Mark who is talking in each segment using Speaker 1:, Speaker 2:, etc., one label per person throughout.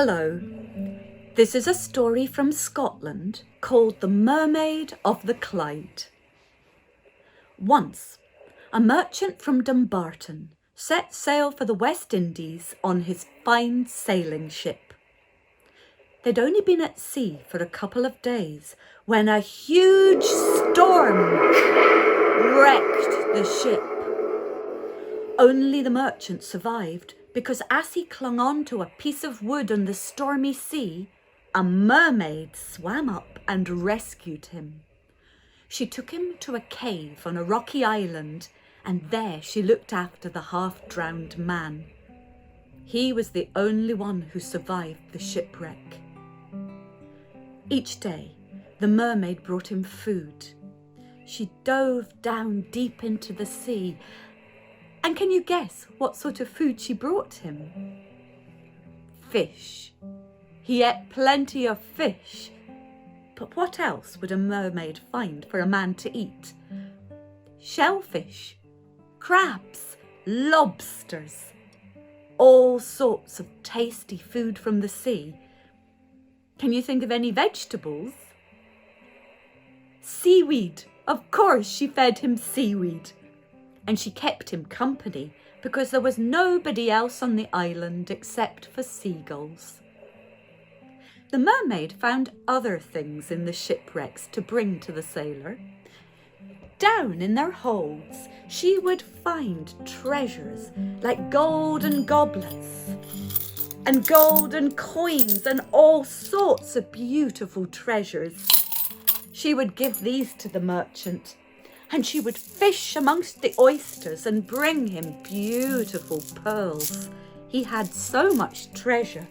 Speaker 1: Hello, this is a story from Scotland called The Mermaid of the Clyde. Once, a merchant from Dumbarton set sail for the West Indies on his fine sailing ship. They'd only been at sea for a couple of days when a huge storm wrecked the ship. Only the merchant survived because as he clung on to a piece of wood on the stormy sea, a mermaid swam up and rescued him. She took him to a cave on a rocky island, and there she looked after the half-drowned man. He was the only one who survived the shipwreck. Each day, the mermaid brought him food. She dove down deep into the sea. And can you guess what sort of food she brought him? Fish. He ate plenty of fish. But what else would a mermaid find for a man to eat? Shellfish, crabs, lobsters, all sorts of tasty food from the sea. Can you think of any vegetables? Seaweed. Of course she fed him seaweed. And she kept him company because there was nobody else on the island except for seagulls. The mermaid found other things in the shipwrecks to bring to the sailor. Down in their holds, she would find treasures like golden goblets and golden coins and all sorts of beautiful treasures. She would give these to the merchant, and she would fish amongst the oysters and bring him beautiful pearls. He had so much treasure.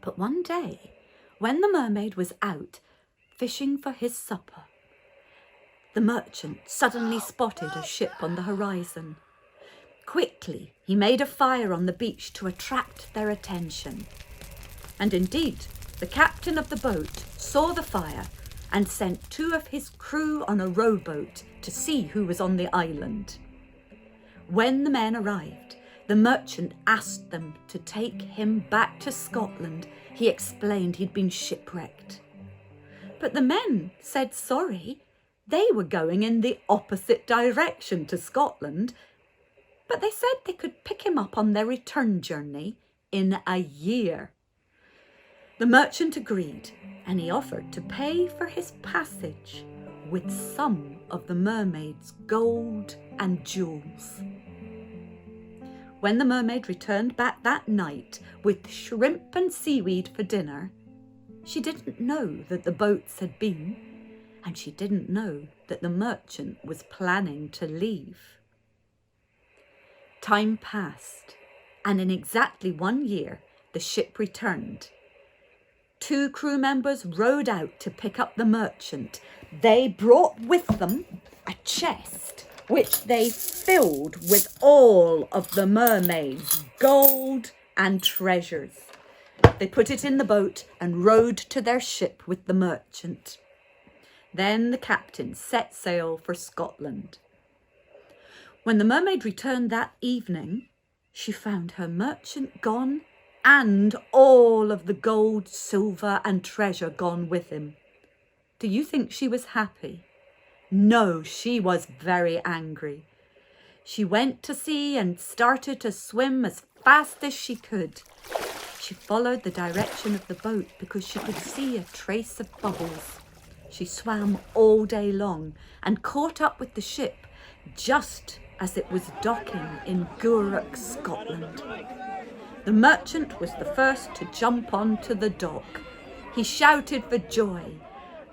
Speaker 1: But one day, when the mermaid was out fishing for his supper, the merchant suddenly spotted a ship on the horizon. Quickly, he made a fire on the beach to attract their attention. And indeed, the captain of the boat saw the fire and sent 2 of his crew on a rowboat to see who was on the island. When the men arrived, the merchant asked them to take him back to Scotland. He explained he'd been shipwrecked. But the men said sorry. They were going in the opposite direction to Scotland, but they said they could pick him up on their return journey in a year. The merchant agreed, and he offered to pay for his passage with some of the mermaid's gold and jewels. When the mermaid returned back that night with shrimp and seaweed for dinner, she didn't know that the boats had been, and she didn't know that the merchant was planning to leave. Time passed, and in exactly 1 year, the ship returned. 2 crew members rowed out to pick up the merchant. They brought with them a chest which they filled with all of the mermaid's gold and treasures. They put it in the boat and rowed to their ship with the merchant. Then the captain set sail for Scotland. When the mermaid returned that evening, she found her merchant gone and all of the gold, silver and treasure gone with him. Do you think she was happy? No, she was very angry. She went to sea and started to swim as fast as she could. She followed the direction of the boat because she could see a trace of bubbles. She swam all day long and caught up with the ship just as it was docking in Gourock, Scotland. The merchant was the first to jump onto the dock. He shouted for joy,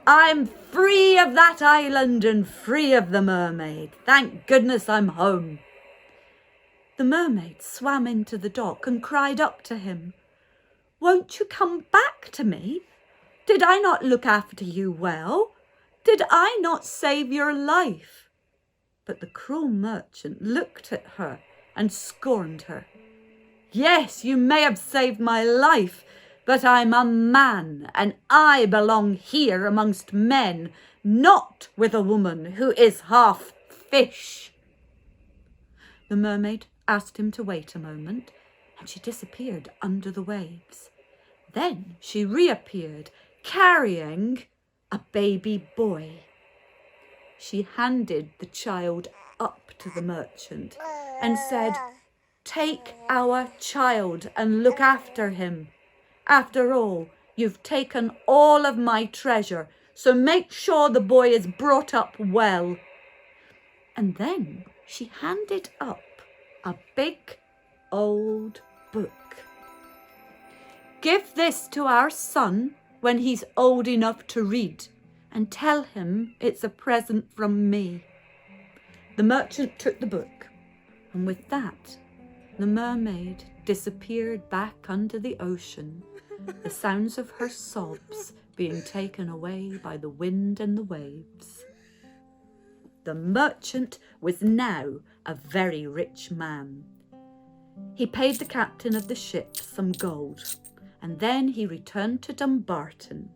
Speaker 1: "I'm free of that island and free of the mermaid. Thank goodness I'm home." The mermaid swam into the dock and cried up to him, "Won't you come back to me? Did I not look after you well? Did I not save your life?" But the cruel merchant looked at her and scorned her. "Yes, you may have saved my life, but I'm a man and I belong here amongst men, not with a woman who is half fish." The mermaid asked him to wait a moment and she disappeared under the waves. Then she reappeared, carrying a baby boy. She handed the child up to the merchant and said, "Take our child and look after him. After all, you've taken all of my treasure, so make sure the boy is brought up well." And then she handed up a big old book. "Give this to our son when he's old enough to read, and tell him it's a present from me." The merchant took the book, and with that, the mermaid disappeared back under the ocean, the sounds of her sobs being taken away by the wind and the waves. The merchant was now a very rich man. He paid the captain of the ship some gold, and then he returned to Dumbarton,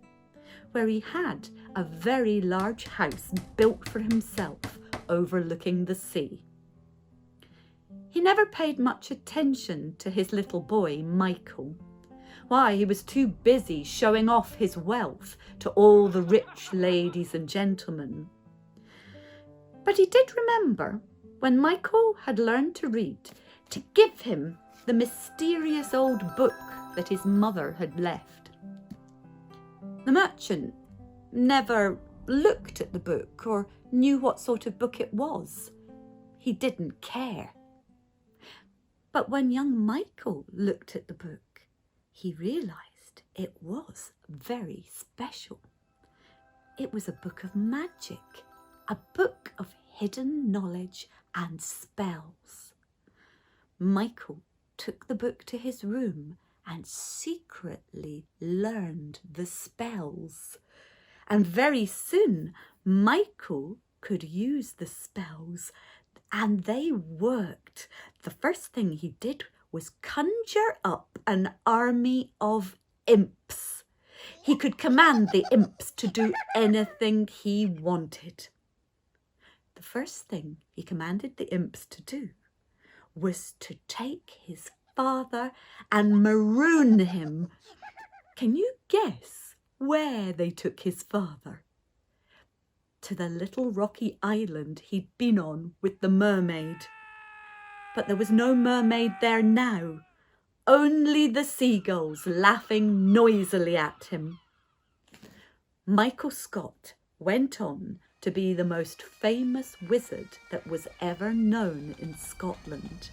Speaker 1: where he had a very large house built for himself overlooking the sea. He never paid much attention to his little boy, Michael. Why, he was too busy showing off his wealth to all the rich ladies and gentlemen. But he did remember, when Michael had learned to read, to give him the mysterious old book that his mother had left. The merchant never looked at the book or knew what sort of book it was. He didn't care. But when young Michael looked at the book, he realised it was very special. It was a book of magic, a book of hidden knowledge and spells. Michael took the book to his room and secretly learned the spells. And very soon, Michael could use the spells, and they worked. The first thing he did was conjure up an army of imps. He could command the imps to do anything he wanted. The first thing he commanded the imps to do was to take his father and maroon him. Can you guess where they took his father? To the little rocky island he'd been on with the mermaid. But there was no mermaid there now, only the seagulls laughing noisily at him. Michael Scott went on to be the most famous wizard that was ever known in Scotland.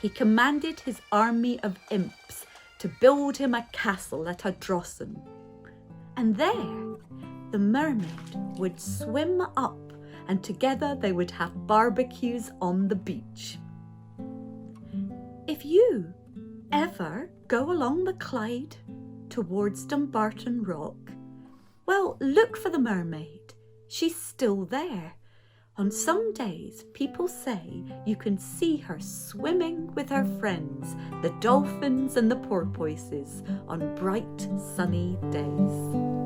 Speaker 1: He commanded his army of imps to build him a castle at Ardrossan. And there, the mermaid would swim up, and together they would have barbecues on the beach. If you ever go along the Clyde towards Dumbarton Rock, well, look for the mermaid. She's still there. On some days, people say you can see her swimming with her friends, the dolphins and the porpoises, on bright sunny days.